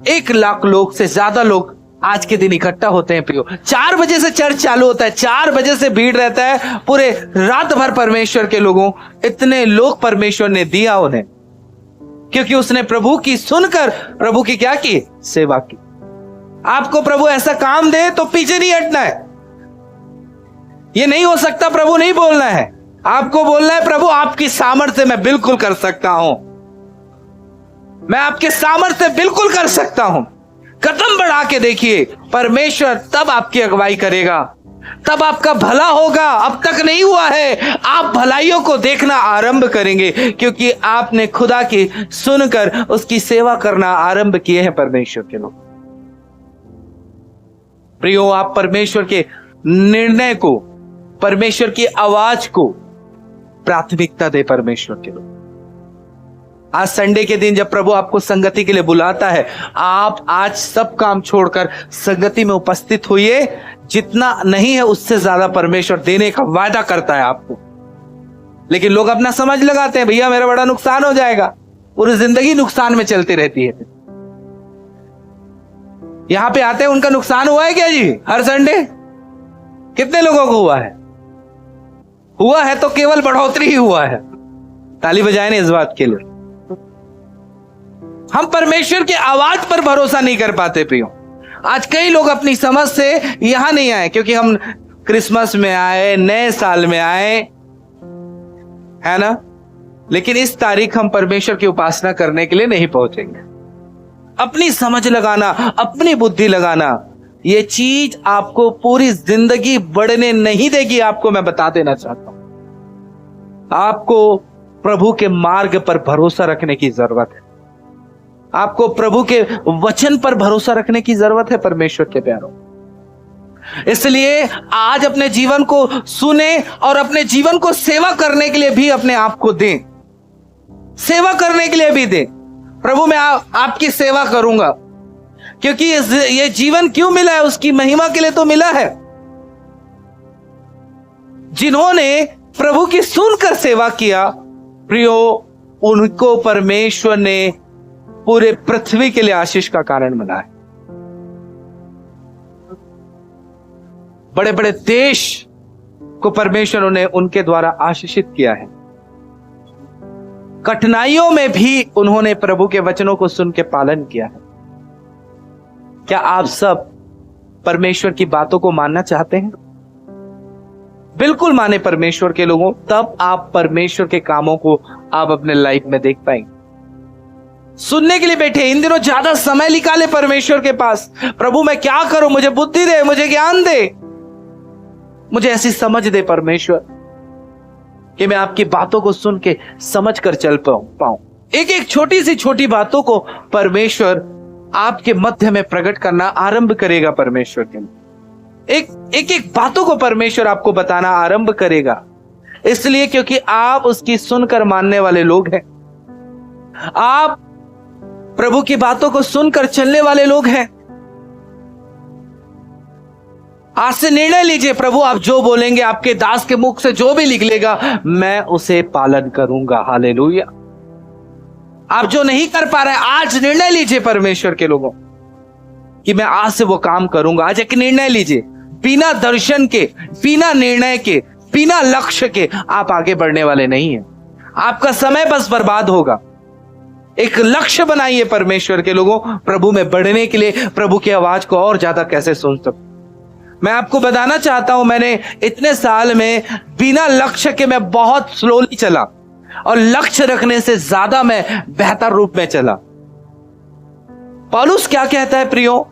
1 लाख लोग से ज्यादा लोग आज के दिन इकट्ठा होते हैं प्रियो। 4 बजे से चर्च चालू होता है, 4 बजे से भीड़ रहता है, पूरे रात भर परमेश्वर के लोगों, इतने लोग परमेश्वर ने दिया उन्हें, क्योंकि उसने प्रभु की सुनकर प्रभु की क्या की? सेवा की। आपको प्रभु ऐसा काम दे तो पीछे नहीं हटना है। ये नहीं हो सकता प्रभु नहीं बोलना है, आपको बोलना है प्रभु आपकी सामर्थ्य मैं बिल्कुल कर सकता हूं, मैं आपके सामर्थ्य बिल्कुल कर सकता हूं। कदम बढ़ा के देखिए, परमेश्वर तब आपकी अगुवाई करेगा, तब आपका भला होगा। अब तक नहीं हुआ है, आप भलाइयों को देखना आरंभ करेंगे, क्योंकि आपने खुदा की सुनकर उसकी सेवा करना आरंभ किए हैं परमेश्वर के लोग। प्रियो, आप परमेश्वर के निर्णय को, परमेश्वर की आवाज को प्राथमिकता दे परमेश्वर के लोग। आज संडे के दिन जब प्रभु आपको संगति के लिए बुलाता है, आप आज सब काम छोड़कर संगति में उपस्थित होइए। जितना नहीं है उससे ज्यादा परमेश्वर देने का वादा करता है आपको। लेकिन लोग अपना समझ लगाते हैं, भैया मेरा बड़ा नुकसान हो जाएगा, पूरी जिंदगी नुकसान में चलती रहती है। यहां पे आते हैं, उनका नुकसान हुआ है क्या जी? हर संडे कितने लोगों को हुआ है? हुआ है तो केवल बढ़ोतरी ही हुआ है। ताली बजाएं इस बात के लिए। हम परमेश्वर की आवाज पर भरोसा नहीं कर पाते प्रियो। आज कई लोग अपनी समझ से यहां नहीं आए, क्योंकि हम क्रिसमस में आए, नए साल में आए, है ना, लेकिन इस तारीख हम परमेश्वर की उपासना करने के लिए नहीं पहुंचेंगे। अपनी समझ लगाना, अपनी बुद्धि लगाना, ये चीज आपको पूरी जिंदगी बढ़ने नहीं देगी। आपको मैं बता देना चाहता हूं, आपको प्रभु के मार्ग पर भरोसा रखने की जरूरत है। आपको प्रभु के वचन पर भरोसा रखने की जरूरत है परमेश्वर के प्यारों। इसलिए आज अपने जीवन को सुने और अपने जीवन को सेवा करने के लिए भी अपने आप को दें। सेवा करने के लिए भी दें। प्रभु मैं आपकी सेवा करूंगा, क्योंकि ये जीवन क्यों मिला है? उसकी महिमा के लिए तो मिला है। जिन्होंने प्रभु की सुनकर सेवा किया प्रियो, उनको परमेश्वर ने पूरे पृथ्वी के लिए आशीष का कारण बनाया। बड़े बड़े देश को परमेश्वर ने उनके द्वारा आशीषित किया है। कठिनाइयों में भी उन्होंने प्रभु के वचनों को सुन के पालन किया है। क्या आप सब परमेश्वर की बातों को मानना चाहते हैं? बिल्कुल माने परमेश्वर के लोगों, तब आप परमेश्वर के कामों को आप अपने लाइफ में देख पाएंगे। सुनने के लिए बैठे इन दिनों ज्यादा समय निकाले परमेश्वर के पास। प्रभु मैं क्या करूं, मुझे बुद्धि दे, मुझे ज्ञान दे, मुझे ऐसी समझ दे परमेश्वर कि मैं आपकी बातों को सुन के समझ कर चल पाऊं। एक एक छोटी सी छोटी बातों को परमेश्वर आपके मध्य में प्रकट करना आरंभ करेगा। परमेश्वर के एक बातों को परमेश्वर आपको बताना आरंभ करेगा, इसलिए क्योंकि आप उसकी सुनकर मानने वाले लोग हैं। आप प्रभु की बातों को सुनकर चलने वाले लोग हैं। आज से निर्णय लीजिए, प्रभु आप जो बोलेंगे, आपके दास के मुख से जो भी निकलेगा, मैं उसे पालन करूंगा। हालेलुया। आप जो नहीं कर पा रहे, आज निर्णय लीजिए परमेश्वर के लोगों कि मैं आज से वो काम करूंगा। आज एक निर्णय लीजिए, बिना दर्शन के, बिना निर्णय के, बिना लक्ष्य के आप आगे बढ़ने वाले नहीं हैं। आपका समय बस बर्बाद होगा। एक लक्ष्य बनाइए परमेश्वर के लोगों, प्रभु में बढ़ने के लिए, प्रभु की आवाज को और ज्यादा कैसे सुन सकूं। मैं आपको बताना चाहता हूं, मैंने इतने साल में बिना लक्ष्य के मैं बहुत स्लोली चला और लक्ष्य रखने से ज्यादा मैं बेहतर रूप में चला। पौलुस क्या कहता है प्रियो,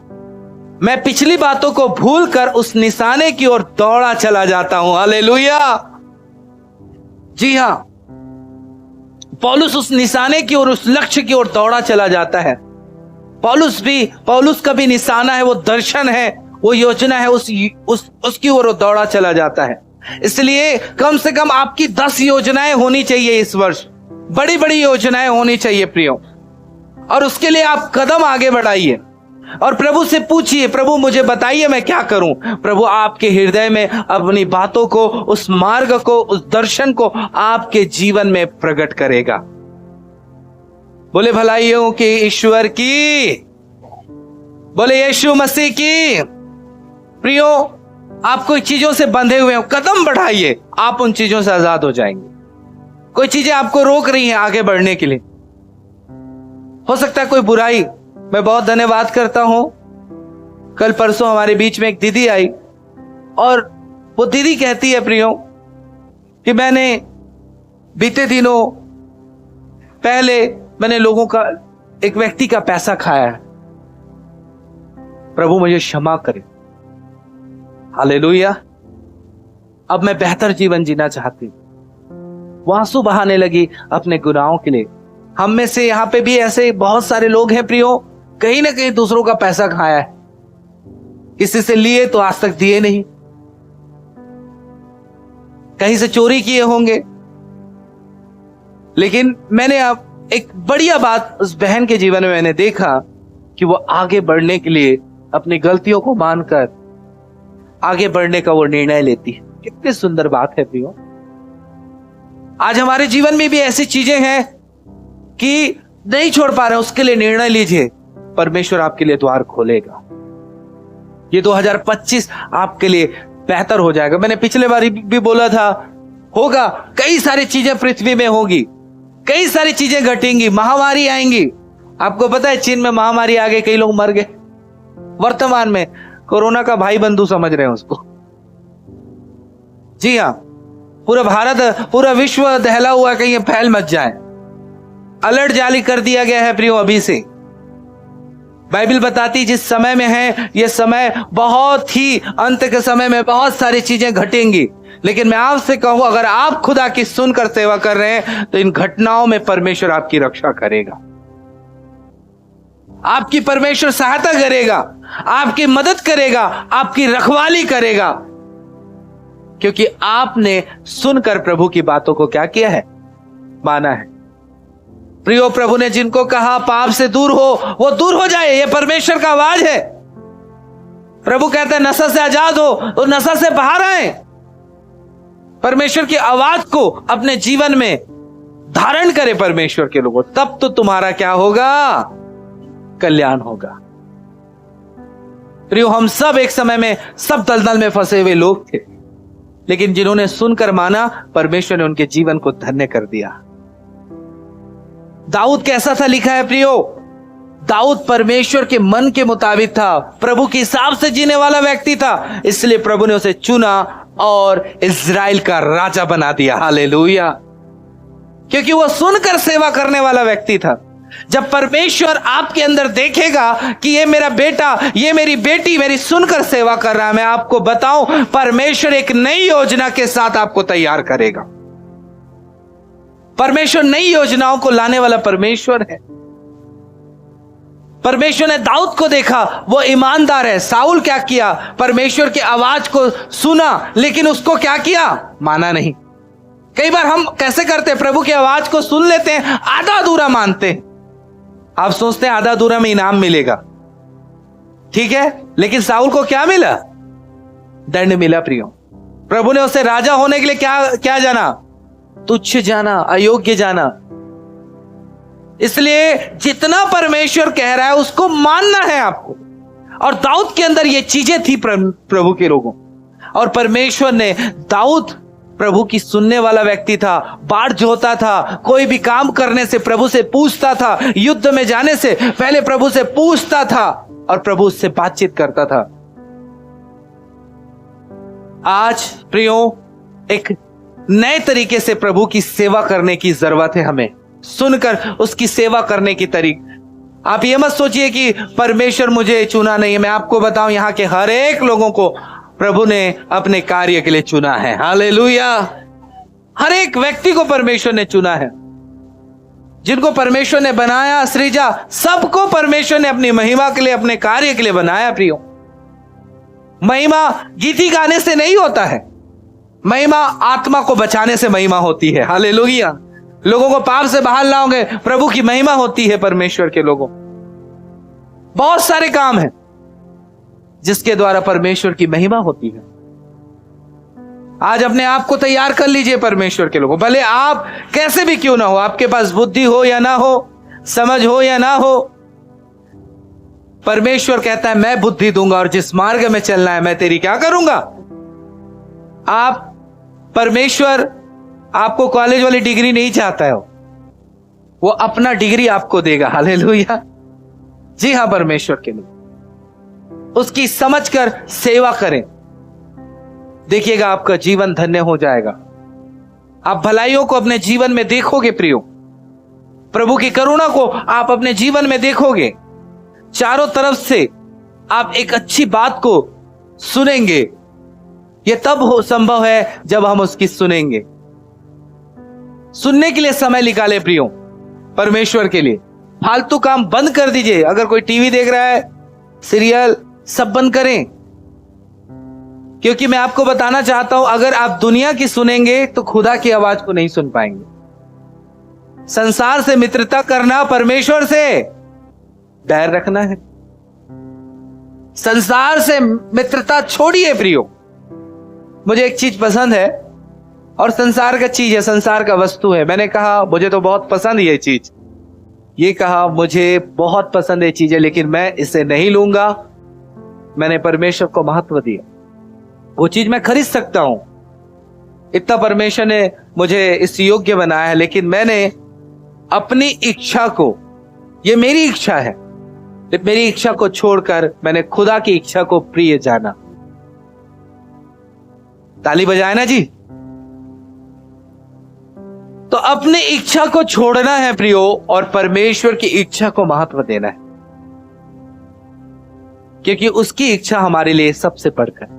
मैं पिछली बातों को भूलकर उस निशाने की ओर दौड़ा चला जाता हूं। हालेलुया। जी हां, पौलुस उस निशाने की ओर, उस लक्ष्य की ओर दौड़ा चला जाता है। पौलुस का भी निशाना है, वो दर्शन है, वो योजना है, उसकी ओर दौड़ा चला जाता है। इसलिए कम से कम आपकी 10 योजनाएं होनी चाहिए इस वर्ष, बड़ी बड़ी योजनाएं होनी चाहिए प्रियो, और उसके लिए आप कदम आगे बढ़ाइए और प्रभु से पूछिए, प्रभु मुझे बताइए मैं क्या करूं। प्रभु आपके हृदय में अपनी बातों को, उस मार्ग को, उस दर्शन को आपके जीवन में प्रकट करेगा। बोले भलाइयों की ईश्वर की, बोले यीशु मसीह की। प्रियो, आप कोई चीजों से बंधे हुए हो, कदम बढ़ाइए, आप उन चीजों से आजाद हो जाएंगे। कोई चीजें आपको रोक रही हैं आगे बढ़ने के लिए, हो सकता है कोई बुराई। मैं बहुत धन्यवाद करता हूं, कल परसों हमारे बीच में एक दीदी आई और वो दीदी कहती है प्रियो कि मैंने बीते दिनों पहले मैंने लोगों का, एक व्यक्ति का पैसा खाया है, प्रभु मुझे क्षमा करे। हालेलुया। अब मैं बेहतर जीवन जीना चाहती हूं। वो आंसू बहाने लगी अपने गुनाहों के लिए। हम में से यहां पे भी ऐसे बहुत सारे लोग हैं प्रियो, कहीं ना कहीं दूसरों का पैसा खाया है, किसी से लिए तो आज तक दिए नहीं, कहीं से चोरी किए होंगे। लेकिन मैंने अब एक बढ़िया बात उस बहन के जीवन में मैंने देखा कि वो आगे बढ़ने के लिए अपनी गलतियों को मानकर आगे बढ़ने का वो निर्णय लेती है। कितनी सुंदर बात है प्रियो। आज हमारे जीवन में भी ऐसी चीजें हैं कि नहीं छोड़ पा रहे, उसके लिए निर्णय लीजिए, परमेश्वर आपके लिए द्वार खोलेगा। ये 2025 आपके लिए बेहतर हो जाएगा। मैंने पिछले बार भी बोला था, होगा, कई सारी चीजें पृथ्वी में होगी, कई सारी चीजें घटेंगी, महामारी आएंगी। आपको पता है चीन में महामारी आ गई, कई लोग मर गए। वर्तमान में कोरोना का भाई बंधु समझ रहे हैं उसको। जी हां, पूरा भारत, पूरा विश्व दहला हुआ, कहीं ये फैल मत जाए। अलर्ट जारी कर दिया गया है प्रियो अभी से। बाइबल बताती जिस समय में है, ये समय बहुत ही अंत के समय में बहुत सारी चीजें घटेंगी। लेकिन मैं आपसे कहूं, अगर आप खुदा की सुनकर सेवा कर रहे हैं तो इन घटनाओं में परमेश्वर आपकी रक्षा करेगा, आपकी परमेश्वर सहायता करेगा, आपकी मदद करेगा, आपकी रखवाली करेगा, क्योंकि आपने सुनकर प्रभु की बातों को क्या किया है, माना है। प्रियो, प्रभु ने जिनको कहा पाप से दूर हो, वो दूर हो जाए, ये परमेश्वर का आवाज है। प्रभु कहता है नशा से आजाद हो, तो नशा से बाहर आए। परमेश्वर की आवाज को अपने जीवन में धारण करे परमेश्वर के लोगों, तब तो तुम्हारा क्या होगा? कल्याण होगा। प्रियो, हम सब एक समय में सब दलदल में फंसे हुए लोग थे, लेकिन जिन्होंने सुनकर माना, परमेश्वर ने उनके जीवन को धन्य कर दिया। दाऊद कैसा था लिखा है प्रियो? दाऊद परमेश्वर के मन के मुताबिक था, प्रभु के हिसाब से जीने वाला व्यक्ति था, इसलिए प्रभु ने उसे चुना और इज़राइल का राजा बना दिया। हालेलुया! क्योंकि वो सुनकर सेवा करने वाला व्यक्ति था। जब परमेश्वर आपके अंदर देखेगा कि ये मेरा बेटा, ये मेरी बेटी मेरी सुनकर सेवा कर रहा है, मैं आपको बताऊं, परमेश्वर एक नई योजना के साथ आपको तैयार करेगा। परमेश्वर नई योजनाओं को लाने वाला परमेश्वर है। परमेश्वर ने दाऊद को देखा, वो ईमानदार है। साउल क्या किया? परमेश्वर की आवाज को सुना, लेकिन उसको क्या किया? माना नहीं। कई बार हम कैसे करते हैं? प्रभु की आवाज को सुन लेते हैं, आधा अधूरा मानते हैं। आप सोचते हैं आधा अधूरा में इनाम मिलेगा, ठीक है, लेकिन साउल को क्या मिला? दंड मिला प्रियो। प्रभु ने उसे राजा होने के लिए क्या जाना? तुच्छ जाना, अयोग्य जाना। इसलिए जितना परमेश्वर कह रहा है उसको मानना है आपको। और दाऊद के अंदर ये चीजें थी प्रभु के लोगों। और परमेश्वर ने, दाऊद प्रभु की सुनने वाला व्यक्ति था, बाढ़ जोता था, कोई भी काम करने से प्रभु से पूछता था, युद्ध में जाने से पहले प्रभु से पूछता था और प्रभु उससे बातचीत करता था। आज प्रियो, एक नए तरीके से प्रभु की सेवा करने की जरूरत है हमें, सुनकर उसकी सेवा करने की तरीका। आप ये मत सोचिए कि परमेश्वर मुझे चुना नहीं है। मैं आपको बताऊं, यहां के हर एक लोगों को प्रभु ने अपने कार्य के लिए चुना है। हालेलुया! हर एक व्यक्ति को परमेश्वर ने चुना है। जिनको परमेश्वर ने बनाया, सृजा, सबको परमेश्वर ने अपनी महिमा के लिए, अपने कार्य के लिए बनाया। प्रियो, महिमा गीति गाने से नहीं होता है, महिमा आत्मा को बचाने से महिमा होती है। हालेलुया! लोगों को पाप से बाहर लाओगे, प्रभु की महिमा होती है। परमेश्वर के लोगों, बहुत सारे काम हैं जिसके द्वारा परमेश्वर की महिमा होती है। आज अपने आप को तैयार कर लीजिए परमेश्वर के लोगों। भले आप कैसे भी क्यों ना हो, आपके पास बुद्धि हो या ना हो, समझ हो या ना हो, परमेश्वर कहता है मैं बुद्धि दूंगा और जिस मार्ग में चलना है मैं तेरी क्या करूंगा। आप, परमेश्वर आपको कॉलेज वाली डिग्री नहीं चाहता है, वो अपना डिग्री आपको देगा। हालेलुया! जी हां, परमेश्वर के लोग उसकी समझकर सेवा करें, देखिएगा आपका जीवन धन्य हो जाएगा। आप भलाइयों को अपने जीवन में देखोगे प्रियो, प्रभु की करुणा को आप अपने जीवन में देखोगे। चारों तरफ से आप एक अच्छी बात को सुनेंगे। यह तब संभव है जब हम उसकी सुनेंगे। सुनने के लिए समय निकाले प्रियो, परमेश्वर के लिए। फालतू काम बंद कर दीजिए। अगर कोई टीवी देख रहा है, सीरियल, सब बंद करें। क्योंकि मैं आपको बताना चाहता हूं, अगर आप दुनिया की सुनेंगे तो खुदा की आवाज को नहीं सुन पाएंगे। संसार से मित्रता करना, परमेश्वर से बैर रखना है। संसार से मित्रता छोड़िए प्रियो। मुझे एक चीज पसंद है और संसार का चीज है, संसार का वस्तु है। मैंने कहा मुझे तो बहुत पसंद है ये चीज, ये कहा मुझे बहुत पसंद है चीजें, लेकिन मैं इसे नहीं लूंगा। मैंने परमेश्वर को महत्व दिया। वो चीज मैं खरीद सकता हूं, इतना परमेश्वर ने मुझे इस योग्य बनाया है, लेकिन मैंने अपनी इच्छा को, ये मेरी इच्छा है, मेरी इच्छा को छोड़कर मैंने खुदा की इच्छा को प्रिय जाना। ताली बजाए ना जी। तो अपनी इच्छा को छोड़ना है प्रियो और परमेश्वर की इच्छा को महत्व देना है, क्योंकि उसकी इच्छा हमारे लिए सबसे बढ़कर।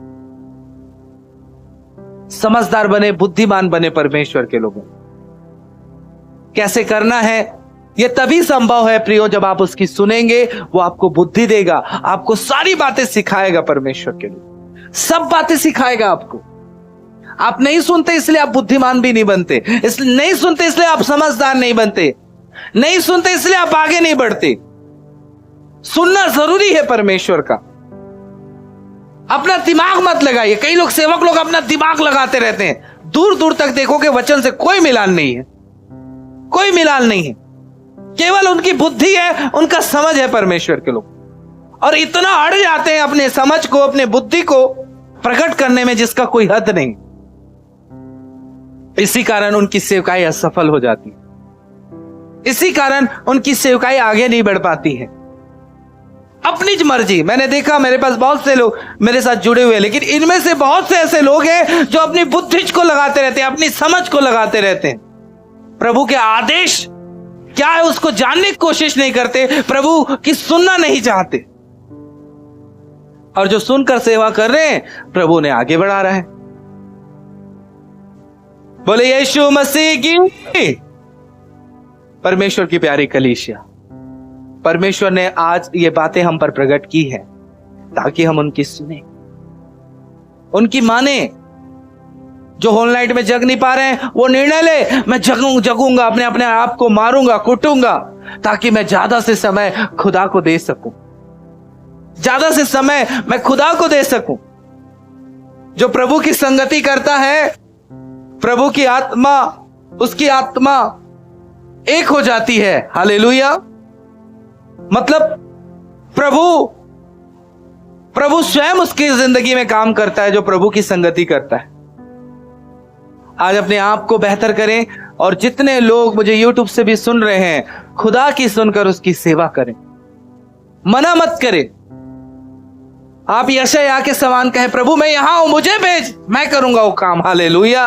समझदार बने, बुद्धिमान बने परमेश्वर के लोगों। कैसे करना है यह तभी संभव है प्रियो जब आप उसकी सुनेंगे। वो आपको बुद्धि देगा, आपको सारी बातें सिखाएगा। परमेश्वर के लोग सब बातें सिखाएगा आपको। आप नहीं सुनते इसलिए आप बुद्धिमान भी नहीं बनते, इसलिए नहीं सुनते इसलिए आप समझदार नहीं बनते, नहीं सुनते इसलिए आप आगे नहीं बढ़ते। सुनना जरूरी है परमेश्वर का। अपना दिमाग मत लगाइए। कई लोग, सेवक लोग अपना दिमाग लगाते रहते हैं, दूर दूर तक देखोगे वचन से कोई मिलान नहीं है। कोई मिलान नहीं है, केवल उनकी बुद्धि है, उनका समझ है परमेश्वर के लोग, और इतना अड़ जाते हैं अपने समझ को, अपने बुद्धि को प्रकट करने में जिसका कोई हद नहीं। इसी कारण उनकी सेवकाई असफल हो जाती है, इसी कारण उनकी सेवकाई आगे नहीं बढ़ पाती है। अपनी मर्जी, मैंने देखा मेरे पास बहुत से लोग मेरे साथ जुड़े हुए हैं, लेकिन इनमें से बहुत से ऐसे लोग हैं जो अपनी बुद्धि को लगाते रहते हैं, अपनी समझ को लगाते रहते हैं, प्रभु के आदेश क्या है उसको जानने की कोशिश नहीं करते, प्रभु की सुनना नहीं चाहते, और जो सुनकर सेवा कर रहे हैं प्रभु ने आगे बढ़ा रहा है। बोले यीशु मसीह की। परमेश्वर की प्यारी कलीसिया, परमेश्वर ने आज ये बातें हम पर प्रकट की है ताकि हम उनकी सुने, उनकी माने। जो होल नाइट में जग नहीं पा रहे हैं वो निर्णय ले, मैं जगूंगा, अपने आप को मारूंगा, कुटूंगा, ताकि मैं ज्यादा से समय खुदा को दे सकूं, ज्यादा से समय मैं खुदा को दे सकूं। जो प्रभु की संगति करता है, प्रभु की आत्मा, उसकी आत्मा एक हो जाती है। हालेलुया। मतलब प्रभु स्वयं उसकी जिंदगी में काम करता है जो प्रभु की संगति करता है। आज अपने आप को बेहतर करें, और जितने लोग मुझे YouTube से भी सुन रहे हैं, खुदा की सुनकर उसकी सेवा करें, मना मत करें। आप यशायाह के समान कहें, प्रभु मैं यहां हूं, मुझे भेज, मैं करूंगा वो काम। हालेलुया।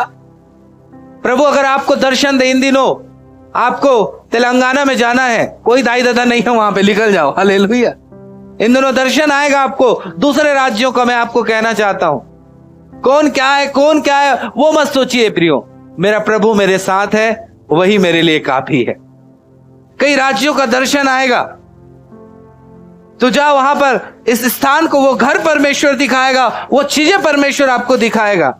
प्रभु अगर आपको दर्शन दे, इन दिनों आपको तेलंगाना में जाना है, कोई दाई दादा नहीं है वहां पे, निकल जाओ। हालेलुया। इन दिनों दर्शन आएगा आपको दूसरे राज्यों का। मैं आपको कहना चाहता हूं, कौन क्या है वो मत सोचिए प्रियो, मेरा प्रभु मेरे साथ है, वही मेरे लिए काफी है। कई राज्यों का दर्शन आएगा तो जाओ वहां पर, इस स्थान को, वो घर परमेश्वर दिखाएगा, वो चीजें परमेश्वर आपको दिखाएगा,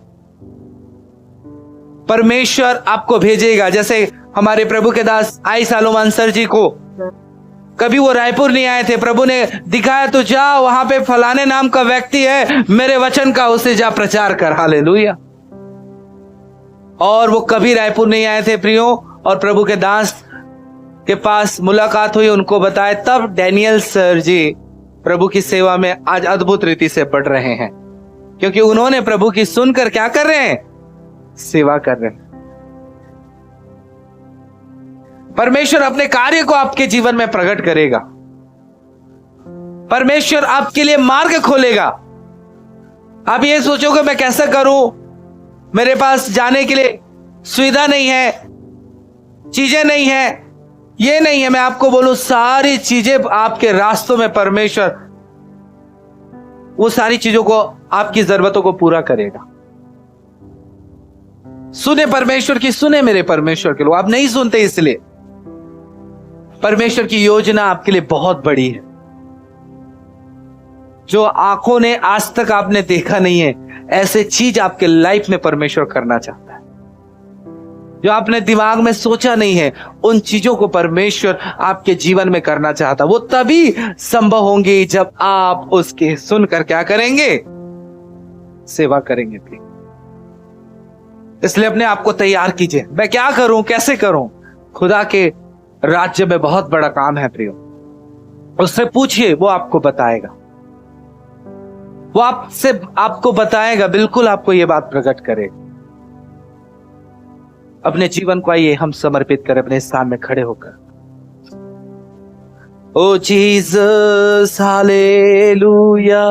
परमेश्वर आपको भेजेगा। जैसे हमारे प्रभु के दास आई सालोमान सर जी को, कभी वो रायपुर नहीं आए थे, प्रभु ने दिखाया तो जा वहां पे फलाने नाम का व्यक्ति है, मेरे वचन का उसे जा प्रचार कर। हालेलुया। और वो कभी रायपुर नहीं आए थे प्रियो, और प्रभु के दास के पास मुलाकात हुई, उनको बताए, तब डैनियल सर जी प्रभु की सेवा में आज अद्भुत रीति से बढ़ रहे हैं, क्योंकि उन्होंने प्रभु की सुनकर क्या कर रहे हैं, सेवा कर रहे हैं। परमेश्वर अपने कार्य को आपके जीवन में प्रकट करेगा, परमेश्वर आपके लिए मार्ग खोलेगा। आप ये सोचोगे मैं कैसे करूं, मेरे पास जाने के लिए सुविधा नहीं है, चीजें नहीं है, ये नहीं है। मैं आपको बोलूं, सारी चीजें आपके रास्तों में परमेश्वर वो सारी चीजों को, आपकी जरूरतों को पूरा करेगा। सुने परमेश्वर की, सुने मेरे परमेश्वर के लोग। आप नहीं सुनते इसलिए। परमेश्वर की योजना आपके लिए बहुत बड़ी है, जो आंखों ने आज तक आपने देखा नहीं है, ऐसे चीज आपके लाइफ में परमेश्वर करना चाहता है। जो आपने दिमाग में सोचा नहीं है, उन चीजों को परमेश्वर आपके जीवन में करना चाहता। वो तभी संभव होंगी जब आप उसके सुनकर क्या करेंगे, सेवा करेंगे। इसलिए अपने आप को तैयार कीजिए। मैं क्या करूं, कैसे करूं? खुदा के राज्य में बहुत बड़ा काम है प्रियो, उससे पूछिए, वो आपको बताएगा, वो आपको बताएगा, बिल्कुल आपको ये बात प्रकट करेगा। अपने जीवन को आइए हम समर्पित करें, अपने स्थान में खड़े होकर। ओ जीसस हालेलुया।